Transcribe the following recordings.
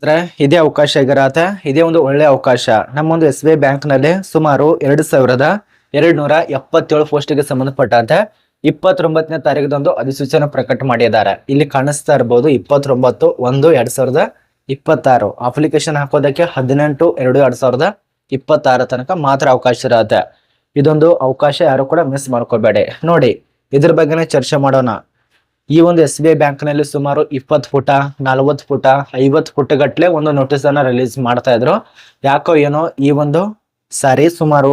ಅಂದ್ರೆ ಇದೇ ಅವಕಾಶ ಆಗಿರತ್ತೆ. ಇದೇ ಒಂದು ಒಳ್ಳೆ ಅವಕಾಶ. ನಮ್ಮೊಂದು SBI ಬ್ಯಾಂಕ್ ನಲ್ಲಿ ಸುಮಾರು 2277 ಪೋಸ್ಟ್ಗೆ ಸಂಬಂಧಪಟ್ಟಂತೆ 29ನೇ ತಾರೀಕದಂದು ಅಧಿಸೂಚನೆ ಪ್ರಕಟ ಮಾಡಿದ್ದಾರೆ. ಇಲ್ಲಿ ಕಾಣಿಸ್ತಾ ಇರಬಹುದು 29/1/2026. ಅಪ್ಲಿಕೇಶನ್ ಹಾಕೋದಕ್ಕೆ 18/2/2026 ತನಕ ಮಾತ್ರ ಅವಕಾಶ ಇರುತ್ತೆ. ಇದೊಂದು ಅವಕಾಶ ಯಾರು ಕೂಡ ಮಿಸ್ ಮಾಡ್ಕೋಬೇಡಿ. ನೋಡಿ, ಇದ್ರ ಬಗ್ಗೆನೇ ಚರ್ಚೆ ಮಾಡೋಣ. ಈ ಒಂದು SBI ಬ್ಯಾಂಕ್ ನಲ್ಲಿ ಸುಮಾರು 20 ಪುಟ 40 ಪುಟ 50 ಪುಟ ಗಟ್ಲೆ ಒಂದು ನೋಟಿಸ್ ಅನ್ನ ರಿಲೀಸ್ ಮಾಡ್ತಾ ಇದ್ರು. ಯಾಕೋ ಏನೋ ಈ ಒಂದು ಸಾರಿ ಸುಮಾರು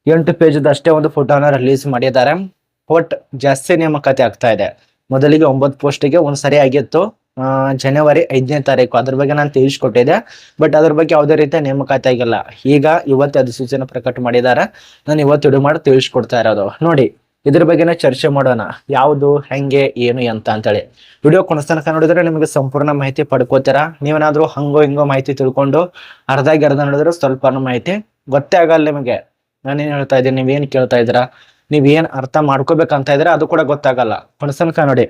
8 ಪೇಜ್ ಅಷ್ಟೇ ಒಂದು ಫೋಟೋನ ರಿಲೀಸ್ ಮಾಡಿದ್ದಾರೆ. ಒಟ್ ಜಾಸ್ತಿ ನೇಮಕಾತಿ ಆಗ್ತಾ ಇದೆ. ಮೊದಲಿಗೆ 9 ಪೋಸ್ಟಿಗೆ ಒಂದ್ ಸರಿ ಆಗಿತ್ತು ಜನವರಿ 5ನೇ ತಾರೀಕು. ಅದ್ರ ಬಗ್ಗೆ ನಾನು ತಿಳಿಸ್ಕೊಟ್ಟಿದ್ದೆ. ಬಟ್ ಅದ್ರ ಬಗ್ಗೆ ಯಾವುದೇ ರೀತಿಯ ನೇಮಕಾತಿ ಆಗಿಲ್ಲ. ಈಗ ಇವತ್ತು ಅಧಿಸೂಚನೆ ಪ್ರಕಟ ಮಾಡಿದ್ದಾರೆ. ನಾನು ಇವತ್ತು ವಿಡಿಯೋ ಮಾಡಿ ತಿಳಿಸ್ಕೊಡ್ತಾ ಇರೋದು. ನೋಡಿ, ಇದ್ರ ಬಗ್ಗೆನೇ ಚರ್ಚೆ ಮಾಡೋಣ. ಯಾವುದು, ಹೆಂಗೆ, ಏನು ಅಂತ ಅಂತೇಳಿ ವಿಡಿಯೋ ಕೊನೆತನಕ ನೋಡಿದ್ರೆ ನಿಮಗೆ ಸಂಪೂರ್ಣ ಮಾಹಿತಿ ಪಡ್ಕೋತೀರಾ. ನೀವೇನಾದ್ರೂ ಹಂಗೋ ಹಿಂಗೋ ಮಾಹಿತಿ ತಿಳ್ಕೊಂಡು ಅರ್ಧ ನೋಡಿದ್ರೆ ಸ್ವಲ್ಪ ಮಾಹಿತಿ ಗೊತ್ತೇ ಆಗಲ್ಲ ನಿಮಗೆ. ನಾನೇನ್ ಹೇಳ್ತಾ ಇದ್ದೀನಿ, ನೀವೇನ್ ಕೇಳ್ತಾ ಇದ್ದೀರಾ, ನೀವೇನ್ ಅರ್ಥ ಮಾಡ್ಕೋಬೇಕಂತ ಇದ್ರೆ ಅದು ಕೂಡ ಗೊತ್ತಾಗಲ್ಲ. ಕೊನೆತನಕ ನೋಡಿ.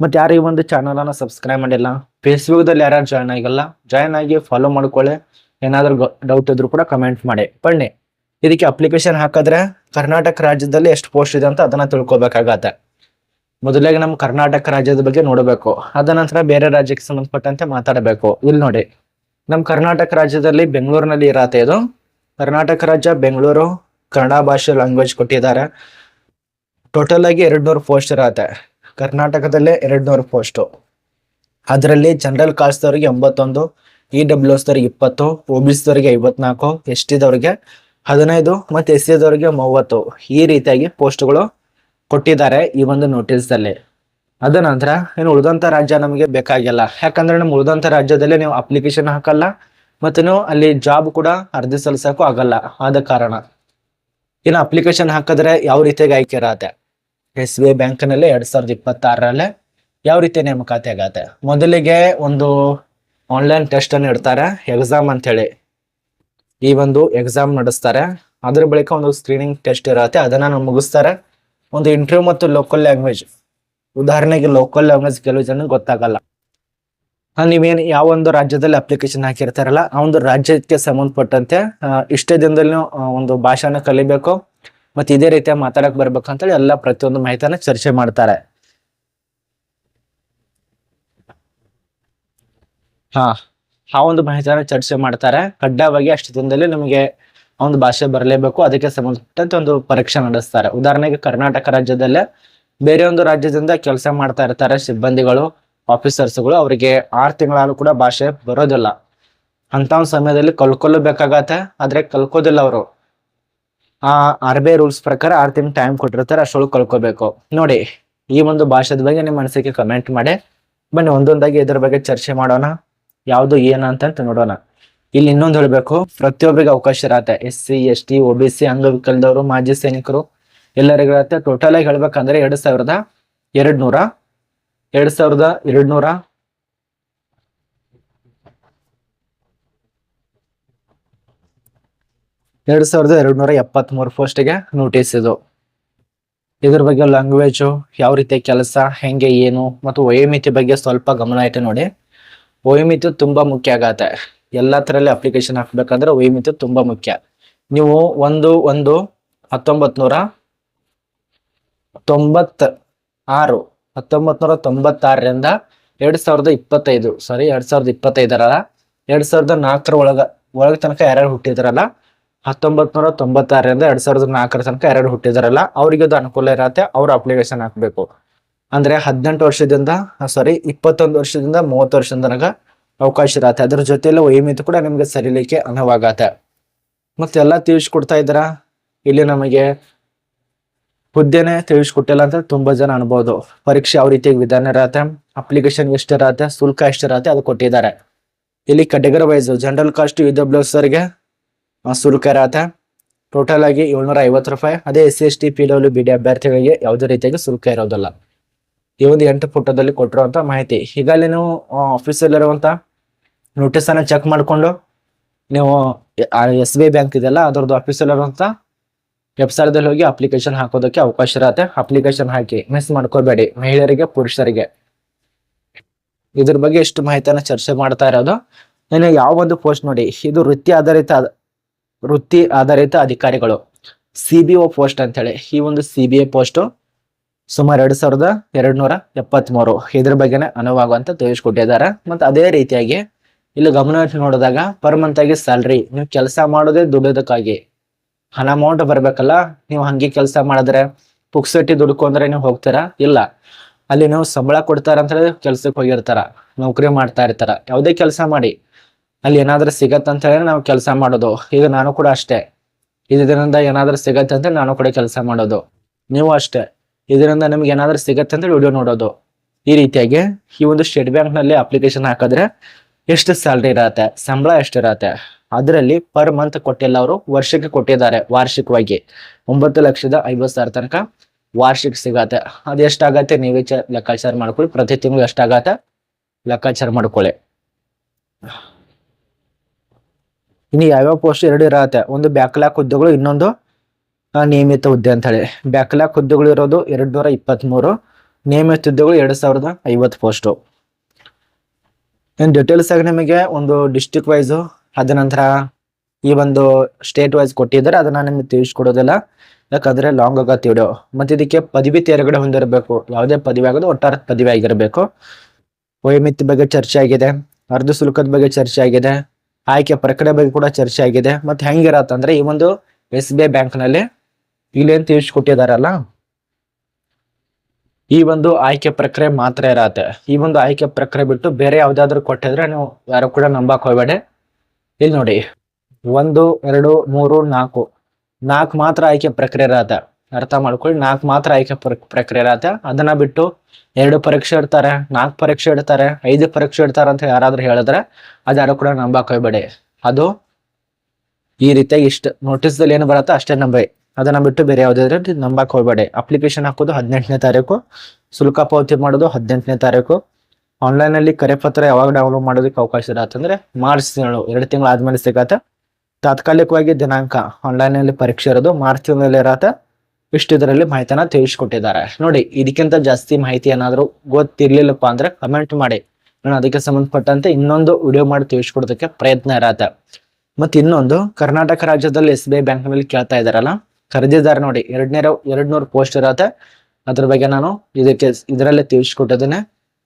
ಮತ್ತೆ ಯಾರು ಈ ಒಂದು ಚಾನಲ್ ಅನ್ನ ಸಬ್ಸ್ಕ್ರೈಬ್ ಮಾಡಿಲ್ಲ, ಫೇಸ್ಬುಕ್ ದಲ್ಲಿ ಯಾರು ಜಾಯ್ನ್ ಆಗಿಲ್ಲ, ಜಾಯ್ನ್ ಆಗಿ ಫಾಲೋ ಮಾಡ್ಕೊಳ್ಳಿ. ಏನಾದ್ರೂ ಡೌಟ್ ಇದ್ರು ಕೂಡ ಕಮೆಂಟ್ ಮಾಡಿ. ಬನ್ನಿ, ಇದಕ್ಕೆ ಅಪ್ಲಿಕೇಶನ್ ಹಾಕಿದ್ರೆ ಕರ್ನಾಟಕ ರಾಜ್ಯದಲ್ಲಿ ಎಷ್ಟು ಪೋಸ್ಟ್ ಇದೆ ಅಂತ ಅದನ್ನ ತಿಳ್ಕೊಬೇಕಾಗತ್ತೆ. ಮೊದಲಿಗೆ ನಮ್ಮ ಕರ್ನಾಟಕ ರಾಜ್ಯದ ಬಗ್ಗೆ ನೋಡಬೇಕು. ಅದ ನಂತರ ಬೇರೆ ರಾಜ್ಯಕ್ಕೆ ಸಂಬಂಧಪಟ್ಟಂತೆ ಮಾತಾಡಬೇಕು. ಇಲ್ಲಿ ನೋಡಿ, ನಮ್ಮ ಕರ್ನಾಟಕ ರಾಜ್ಯದಲ್ಲಿ ಬೆಂಗಳೂರಿನಲ್ಲಿ ಇರತ್ತೆ. ಇದು ಕರ್ನಾಟಕ ರಾಜ್ಯ ಬೆಂಗಳೂರು ಕನ್ನಡ ಭಾಷೆ ಲ್ಯಾಂಗ್ವೇಜ್ ಕೊಟ್ಟಿದ್ದಾರೆ. ಟೋಟಲ್ ಆಗಿ 200 ಪೋಸ್ಟ್ ಇರತ್ತೆ. ಕರ್ನಾಟಕದಲ್ಲೇ 200 ಪೋಸ್ಟ್. ಅದರಲ್ಲಿ ಜನರಲ್ ಕಾಸ್ಟ್ ದವರಿಗೆ 81, EWS ದವರಿಗೆ 20, OBC ದವರಿಗೆ 54, ST ದವರಿಗೆ 15 ಮತ್ತೆ SC ದವರಿಗೆ 30. ಈ ರೀತಿಯಾಗಿ ಪೋಸ್ಟ್ಗಳು ಕೊಟ್ಟಿದ್ದಾರೆ ಈ ಒಂದು ನೋಟಿಸ್ ಅಲ್ಲಿ. ಅದ ನಂತರ ಇನ್ನು ಉಳಿದಂತ ರಾಜ್ಯ ನಮಗೆ ಬೇಕಾಗಿಲ್ಲ. ಯಾಕಂದ್ರೆ ನಮ್ಮ ಉಳಿದಂತ ರಾಜ್ಯದಲ್ಲಿ ನೀವು ಅಪ್ಲಿಕೇಶನ್ ಹಾಕಲ್ಲ ಮತ್ತೆ ನೀವು ಅಲ್ಲಿ ಜಾಬ್ ಕೂಡ ಅರ್ಜಿ ಸಲ್ಲಿಸಕ್ಕೂ ಆಗಲ್ಲ. ಆದ ಕಾರಣ ಇನ್ನು ಅಪ್ಲಿಕೇಶನ್ ಹಾಕಿದ್ರೆ ಯಾವ ರೀತಿಯಾಗಿ ಆಯ್ಕೆ ಇರತ್ತೆ, SBI ಬ್ಯಾಂಕ್ ನಲ್ಲಿ 2026 ಯಾವ ರೀತಿ ನೇಮಕಾತಿ ಆಗತ್ತೆ. ಮೊದಲಿಗೆ ಒಂದು ಆನ್ಲೈನ್ ಟೆಸ್ಟ್ ಅನ್ನು ಇಡ್ತಾರೆ, ಎಕ್ಸಾಮ್ ಅಂತ ಹೇಳಿ. ಈ ಒಂದು ಎಕ್ಸಾಮ್ ನಡೆಸ್ತಾರೆ. ಅದ್ರ ಬಳಿಕ ಒಂದು ಸ್ಕ್ರೀನಿಂಗ್ ಟೆಸ್ಟ್ ಇರತ್ತೆ, ಅದನ್ನ ಮುಗಿಸ್ತಾರೆ. ಒಂದು ಇಂಟರ್ವ್ಯೂ ಮತ್ತು ಲೋಕಲ್ ಲ್ಯಾಂಗ್ವೇಜ್. ಉದಾಹರಣೆಗೆ ಲೋಕಲ್ ಲ್ಯಾಂಗ್ವೇಜ್ ಕೆಲವು ಜನ ಗೊತ್ತಾಗಲ್ಲ. ನೀವೇನು ಯಾವ ಒಂದು ರಾಜ್ಯದಲ್ಲಿ ಅಪ್ಲಿಕೇಶನ್ ಹಾಕಿರ್ತಾರಲ್ಲ ಆ ಒಂದು ರಾಜ್ಯಕ್ಕೆ ಸಂಬಂಧಪಟ್ಟಂತೆ ಇಷ್ಟೇ ದಿನದಲ್ಲಿ ಒಂದು ಭಾಷೆನ ಕಲಿಬೇಕು ಮತ್ತೆ ಇದೇ ರೀತಿಯ ಮಾತಾಡಕ್ ಬರ್ಬೇಕಂತೇಳಿ ಎಲ್ಲ ಪ್ರತಿಯೊಂದು ಮಾಹಿತಿಯನ್ನ ಚರ್ಚೆ ಮಾಡ್ತಾರೆ. ಆ ಒಂದು ಮಾಹಿತಿಯನ್ನ ಚರ್ಚೆ ಮಾಡ್ತಾರೆ. ಕಡ್ಡಾಯವಾಗಿ ಅಷ್ಟು ದಿನದಲ್ಲಿ ನಿಮಗೆ ಆ ಒಂದು ಭಾಷೆ ಬರಲೇಬೇಕು. ಅದಕ್ಕೆ ಸಂಬಂಧಪಟ್ಟಂತೆ ಒಂದು ಪರೀಕ್ಷೆ ನಡೆಸ್ತಾರೆ. ಉದಾಹರಣೆಗೆ ಕರ್ನಾಟಕ ರಾಜ್ಯದಲ್ಲೇ ಬೇರೆ ಒಂದು ರಾಜ್ಯದಿಂದ ಕೆಲಸ ಮಾಡ್ತಾ ಇರ್ತಾರೆ ಸಿಬ್ಬಂದಿಗಳು, ಆಫೀಸರ್ಸ್ಗಳು. ಅವರಿಗೆ 6 ತಿಂಗಳಾದ್ರೂ ಕೂಡ ಭಾಷೆ ಬರೋದಿಲ್ಲ. ಅಂತ ಒಂದು ಸಮಯದಲ್ಲಿ ಕಲ್ಕೊಳ್ಬೇಕಾಗತ್ತೆ. ಆದ್ರೆ ಕಲ್ಕೋದಿಲ್ಲ ಅವರು. RBI ರೂಲ್ಸ್ ಪ್ರಕಾರ 6 ತಿಂಗಳು ಟೈಮ್ ಕೊಟ್ಟಿರ್ತಾರೆ, ಅಷ್ಟೊಳಗೆ ಕಲ್ಕೋಬೇಕು. ನೋಡಿ, ಈ ಒಂದು ಭಾಷೆದ ಬಗ್ಗೆ ನಿಮ್ಮ ಮನಸ್ಸಿಗೆ ಕಮೆಂಟ್ ಮಾಡಿ. ಬನ್ನಿ ಒಂದೊಂದಾಗಿ ಇದ್ರ ಬಗ್ಗೆ ಚರ್ಚೆ ಮಾಡೋಣ. ಯಾವ್ದು ಏನಂತ ನೋಡೋಣ. ಇಲ್ಲಿ ಇನ್ನೊಂದು ಹೇಳ್ಬೇಕು, ಪ್ರತಿಯೊಬ್ಬರಿಗೆ ಅವಕಾಶ ಇರತ್ತೆ. SC ST OBC ಅಂಗವಿಕಲದವರು, ಮಾಜಿ ಸೈನಿಕರು ಎಲ್ಲರಿಗೂ ಇರತ್ತೆ. ಟೋಟಲ್ ಆಗಿ ಹೇಳ್ಬೇಕಂದ್ರೆ 2200 2273 ಪೋಸ್ಟ್ಗೆ ನೋಟಿಸ್ ಇದು. ಇದ್ರ ಬಗ್ಗೆ ಲ್ಯಾಂಗ್ವೇಜು ಯಾವ ರೀತಿ ಕೆಲಸ, ಹೆಂಗೆ, ಏನು ಮತ್ತು ವಯೋಮಿತಿ ಬಗ್ಗೆ ಸ್ವಲ್ಪ ಗಮನ ಇಟ್ಟು ನೋಡಿ. ವಯೋಮಿತಿ ತುಂಬಾ ಮುಖ್ಯ ಆಗತ್ತೆ. ಎಲ್ಲಾ ತರಲ್ಲಿ ಅಪ್ಲಿಕೇಶನ್ ಹಾಕ್ಬೇಕಂದ್ರೆ ವಯೋಮಿತಿ ತುಂಬಾ ಮುಖ್ಯ. ನೀವು 1996 1996ರಿಂದ 2025 2024 ಒಳಗ ತನಕ ಯಾರ್ಯಾರು ಹುಟ್ಟಿದ್ರಲ್ಲ, 1996ರಿಂದ 2004 ತನಕ ಯಾರ್ಯಾರು ಹುಟ್ಟಿದ್ರಲ್ಲ ಅವ್ರಿಗೆ ಅದು ಅನುಕೂಲ ಇರತ್ತೆ. ಅವ್ರು ಅಪ್ಲಿಕೇಶನ್ ಹಾಕ್ಬೇಕು. ಅಂದ್ರೆ 21 ವರ್ಷದಿಂದ 30 ವರ್ಷದ ತನಕ ಅವಕಾಶ ಇರತ್ತೆ. ಅದ್ರ ಜೊತೆಯಲ್ಲಿ ವಯೋಮಿತಿ ಕೂಡ ನಿಮ್ಗೆ ಸರಿಲಿಕ್ಕೆ ಅನುವಾಗತ್ತೆ. ಮತ್ತೆ ಎಲ್ಲ ತಿಳಿಸ್ಕೊಡ್ತಾ ಇದ್ರ. ಇಲ್ಲಿ ನಮಗೆ ಹುದ್ದೆನೆ ತಿಳಿಸ್ಕೊಟ್ಟಿಲ್ಲ ಅಂತ ತುಂಬಾ ಜನ ಅನ್ಬೋದು. ಪರೀಕ್ಷೆ ಯಾವ ರೀತಿ ವಿಧಾನ ಇರತ್ತೆ, ಅಪ್ಲಿಕೇಶನ್ ಎಷ್ಟಿರತ್ತೆ, ಶುಲ್ಕ ಎಷ್ಟಿರತ್ತೆ ಅದು ಕೊಟ್ಟಿದ್ದಾರೆ. ಇಲ್ಲಿ category wise general caste EWS ಅವರಿಗೆ ಶುಲ್ಕ ಇರತ್ತೆ. ಟೋಟಲ್ ಆಗಿ 750 ರೂಪಾಯಿ. ಅದೇ SC ST PWBD ಅಭ್ಯರ್ಥಿಗಳಿಗೆ ಯಾವುದೇ ರೀತಿಯಾಗಿ ಶುಲ್ಕ ಇರೋದಿಲ್ಲ. ಈ ಒಂದು 8 ಪುಟದಲ್ಲಿ ಕೊಟ್ಟಿರುವಂತ ಮಾಹಿತಿ. ಹೀಗಾಗಿ ನೀವು ಆಫೀಸಲ್ಲಿ ಇರುವಂತ ನೋಟಿಸ್ ಅನ್ನ ಚೆಕ್ ಮಾಡ್ಕೊಂಡು ನೀವು SBI ಬ್ಯಾಂಕ್ ಇದೆಲ್ಲ ಅದರದ್ದು ಆಫೀಸಲ್ಲಿ ಇರುವಂತ ವೆಬ್ಸೈಟ್ದಲ್ಲಿ ಹೋಗಿ ಅಪ್ಲಿಕೇಶನ್ ಹಾಕೋದಕ್ಕೆ ಅವಕಾಶ ಇರತ್ತೆ. ಅಪ್ಲಿಕೇಶನ್ ಹಾಕಿ, ಮಿಸ್ ಮಾಡ್ಕೋಬೇಡಿ. ಮಹಿಳೆಯರಿಗೆ, ಪುರುಷರಿಗೆ ಇದ್ರ ಬಗ್ಗೆ ಎಷ್ಟು ಮಾಹಿತಿಯನ್ನ ಚರ್ಚೆ ಮಾಡ್ತಾ ಇರೋದು. ಇನ್ನು ಯಾವ ಒಂದು ಪೋಸ್ಟ್ ನೋಡಿ, ಇದು ವೃತ್ತಿ ಆಧಾರಿತ ಅಧಿಕಾರಿಗಳು CBO ಪೋಸ್ಟ್ ಅಂತ ಹೇಳಿ. ಈ ಒಂದು CBA ಪೋಸ್ಟ್ ಸುಮಾರು 2273 ಇದ್ರ ಬಗ್ಗೆನೆ ಅನುವಾಗುವಂತ ತಿಳಿಸ್ಕೊಟ್ಟಿದ್ದಾರೆ. ಮತ್ತೆ ಅದೇ ರೀತಿಯಾಗಿ ಇಲ್ಲಿ ಗಮನ ಇಟ್ಟು ನೋಡಿದಾಗ ಪರ್ ಮಂತ್ ಆಗಿ ಸ್ಯಾಲ್ರಿ, ನೀವು ಕೆಲಸ ಮಾಡೋದೇ ದುಡಿಯೋದಕ್ಕಾಗಿ ಹಣ ಅಮೌಂಟ್ ಬರ್ಬೇಕಲ್ಲ. ನೀವು ಹಂಗೆ ಕೆಲಸ ಮಾಡಿದ್ರೆ ಪುಕ್ಸಟ್ಟಿ ದುಡ್ಕೊಂಡ್ರೆ ನೀವು ಹೋಗ್ತೀರಾ? ಇಲ್ಲ, ಅಲ್ಲಿ ನೀವು ಸಂಬಳ ಕೊಡ್ತಾರ ಅಂತ ಹೇಳಿ ಕೆಲ್ಸಕ್ಕೆ ಹೋಗಿರ್ತಾರ, ನೌಕರಿ ಮಾಡ್ತಾ ಇರ್ತಾರ. ಯಾವುದೇ ಕೆಲಸ ಮಾಡಿ ಅಲ್ಲಿ ಏನಾದ್ರೂ ಸಿಗತ್ತಂತ ಹೇಳಿ ನಾವು ಕೆಲಸ ಮಾಡೋದು. ಈಗ ನಾನು ಕೂಡ ಅಷ್ಟೇ, ಇದರಿಂದ ಏನಾದ್ರೂ ಸಿಗತ್ತೆ ಅಂತ ನಾನು ಕೂಡ ಕೆಲಸ ಮಾಡೋದು. ನೀವು ಅಷ್ಟೇ, ಇದರಿಂದ ನಿಮ್ಗೆ ಏನಾದ್ರೂ ಸಿಗತ್ತೆ ಅಂತ ವಿಡಿಯೋ ನೋಡೋದು. ಈ ರೀತಿಯಾಗಿ ಈ ಒಂದು ಸ್ಟೇಟ್ ಬ್ಯಾಂಕ್ ನಲ್ಲಿ ಅಪ್ಲಿಕೇಶನ್ ಹಾಕಿದ್ರೆ ಎಷ್ಟು ಸ್ಯಾಲ್ರಿ ಇರತ್ತೆ, ಸಂಬಳ ಎಷ್ಟಿರತ್ತೆ, ಅದರಲ್ಲಿ ಪರ್ ಮಂತ್ ಕೊಟ್ಟಿಲ್ಲ, ಅವರು ವರ್ಷಕ್ಕೆ ಕೊಟ್ಟಿದ್ದಾರೆ. ವಾರ್ಷಿಕವಾಗಿ 9,50,000 ತನಕ ವಾರ್ಷಿಕ ಸಿಗತ್ತೆ. ಅದು ಎಷ್ಟಾಗತ್ತೆ ನೀವೇ ಲೆಕ್ಕಾಚಾರ ಮಾಡ್ಕೊಳ್ಳಿ. ಪ್ರತಿ ತಿಂಗಳು ಎಷ್ಟಾಗತ್ತೆ ಲೆಕ್ಕಾಚಾರ ಮಾಡ್ಕೊಳ್ಳಿ. ಇನ್ನು ಯಾವ್ಯಾವ ಪೋಸ್ಟ್ 2 ಇರತ್ತೆ, ಒಂದು ಬ್ಯಾಕ್ಲಾಕ್ ಹುದ್ದೆಗಳು, ಇನ್ನೊಂದು ನಿಯಮಿತ ಹುದ್ದೆ ಅಂತ ಹೇಳಿ. ಬ್ಯಾಕ್ಲಾಕ್ ಹುದ್ದೆಗಳು ಇರೋದು 223, ನಿಯಮಿತ ಹುದ್ದೆಗಳು 2050 ಪೋಸ್ಟು. ಇನ್ ಡೀಟೇಲ್ಸ್ ಆಗಿ ನಿಮಗೆ ಒಂದು ಡಿಸ್ಟ್ರಿಕ್ಟ್ ವೈಸ್, ಅದ ನಂತರ ಈ ಒಂದು ಸ್ಟೇಟ್ ವೈಸ್ ಕೊಟ್ಟಿದ್ದಾರೆ. ಅದನ್ನ ನಿಮ್ಗೆ ತಿಳಿಸ್ಕೊಡೋದಿಲ್ಲ, ಯಾಕಂದ್ರೆ ಲಾಂಗ್ ಆಗತ್ತೆ ವಿಡಿಯೋ. ಮತ್ತೆ ಇದಕ್ಕೆ ಪದವಿ ತೇರ್ಗಡೆ ಹೊಂದಿರಬೇಕು. ಯಾವುದೇ ಪದವಿ ಆಗೋದು ಒಟ್ಟಾರೆ ಪದವಿ ಆಗಿರಬೇಕು. ವಯೋಮಿತಿ ಬಗ್ಗೆ ಚರ್ಚೆ ಆಗಿದೆ, ಅರ್ಧ ಶುಲ್ಕದ ಬಗ್ಗೆ ಚರ್ಚೆ ಆಗಿದೆ, ಆಯ್ಕೆ ಪ್ರಕ್ರಿಯೆ ಬಗ್ಗೆ ಕೂಡ ಚರ್ಚೆ ಆಗಿದೆ. ಮತ್ತೆ ಹೆಂಗಿರತ್ತಂದ್ರೆ ಈ ಒಂದು SBI ಬ್ಯಾಂಕ್ ನಲ್ಲಿ ಇಲ್ಲೇನ್ ತಿಳಿಸ್ಕೊಟ್ಟಿದಾರಲ್ಲ, ಈ ಒಂದು ಆಯ್ಕೆ ಪ್ರಕ್ರಿಯೆ ಮಾತ್ರ ಇರತ್ತೆ. ಈ ಒಂದು ಆಯ್ಕೆ ಪ್ರಕ್ರಿಯೆ ಬಿಟ್ಟು ಬೇರೆ ಯಾವ್ದಾದ್ರು ಕೊಟ್ಟಿದ್ರೆ ನೀವು ಯಾರು ಕೂಡ ನಂಬಕ್ ಹೋಗ್ಬೇಡಿ. ಇಲ್ಲಿ ನೋಡಿ 1, 2, 3, 4 ಮಾತ್ರ ಆಯ್ಕೆ ಪ್ರಕ್ರಿಯೆ ಇರತ್ತೆ. ಅರ್ಥ ಮಾಡ್ಕೊಳ್ಳಿ, 4 ಮಾತ್ರ ಆಯ್ಕೆ ಪ್ರಕ್ರಿಯೆ ಇರತ್ತೆ. ಅದನ್ನ ಬಿಟ್ಟು 2 ಪರೀಕ್ಷೆ ಇಡ್ತಾರೆ, 4 ಪರೀಕ್ಷೆ ಇಡ್ತಾರೆ, 5 ಪರೀಕ್ಷೆ ಇಡ್ತಾರೆ ಅಂತ ಯಾರಾದ್ರೂ ಹೇಳಿದ್ರೆ ಅದು ಯಾರು ಕೂಡ ನಂಬಕ್ ಹೋಗ್ಬೇಡಿ. ಅದು ಈ ರೀತಿಯಾಗಿ ಇಷ್ಟ ನೋಟಿಸ್ ದಲ್ಲಿ ಏನು ಬರುತ್ತೆ ಅಷ್ಟೇ ನಂಬಿ. ಅದನ್ನ ಬಿಟ್ಟು ಬೇರೆ ಯಾವ್ದಾದ್ರೆ ನಂಬಕ್ ಹೋಗ್ಬೇಡಿ. ಅಪ್ಲಿಕೇಶನ್ ಹಾಕೋದು 18ನೇ ತಾರೀಕು, ಶುಲ್ಕ ಪಾವತಿ ಮಾಡೋದು 18ನೇ ತಾರೀಕು. ಆನ್ಲೈನ್ ಅಲ್ಲಿ ಕರೆಪತ್ರ ಯಾವಾಗ ಡೌನ್ಲೋಡ್ ಮಾಡೋದಕ್ಕೆ ಅವಕಾಶ ಇರತ್ತೆ ಅಂದ್ರೆ ಮಾರ್ಚ್ 2 ತಿಂಗಳು ಆದ್ಮೇಲೆ ಸಿಗತ್ತೆ. ತಾತ್ಕಾಲಿಕವಾಗಿ ದಿನಾಂಕ ಆನ್ಲೈನ್ ಅಲ್ಲಿ ಪರೀಕ್ಷೆ ಇರೋದು ಮಾರ್ಚ್ ತಿಂಗಳಲ್ಲಿ ಇರತ್ತೆ. ಇಷ್ಟು ಇದರಲ್ಲಿ ಮಾಹಿತಿನ ತಿಳಿಸ್ಕೊಟ್ಟಿದ್ದಾರೆ. ನೋಡಿ, ಇದಕ್ಕಿಂತ ಜಾಸ್ತಿ ಮಾಹಿತಿ ಏನಾದ್ರು ಗೊತ್ತಿರ್ಲಿಲ್ಲಪ್ಪ ಅಂದ್ರೆ ಕಮೆಂಟ್ ಮಾಡಿ, ನಾನು ಅದಕ್ಕೆ ಸಂಬಂಧಪಟ್ಟಂತೆ ಇನ್ನೊಂದು ವಿಡಿಯೋ ಮಾಡಿ ತಿಳಿಸ್ಕೊಡೋದಕ್ಕೆ ಪ್ರಯತ್ನ ಇರತ್ತೆ. ಮತ್ತೆ ಇನ್ನೊಂದು, ಕರ್ನಾಟಕ ರಾಜ್ಯದಲ್ಲಿ SBI ಬ್ಯಾಂಕ್ ನಲ್ಲಿ ಕೇಳ್ತಾ ಇದಾರಲ್ಲ, ಕರೆದಿದ್ದಾರೆ ನೋಡಿ, 200 ಪೋಸ್ಟ್ ಇರತ್ತೆ. ಅದ್ರ ಬಗ್ಗೆ ನಾನು ಇದರಲ್ಲೇ ತಿಳಿಸ್ಕೊಟ್ಟಿದ್ದೇನೆ.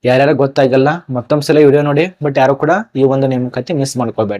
ಯಾರ್ಯಾರು ಗೊತ್ತಾಗಲ್ಲ ಮತ್ತೊಂದ್ಸಲ ವಿಡಿಯೋ ನೋಡಿ, ಬಟ್ ಯಾರು ಕೂಡ ಈ ಒಂದು ನೇಮಕಾತಿ ಮಿಸ್ ಮಾಡ್ಕೋಬೇಡಿ.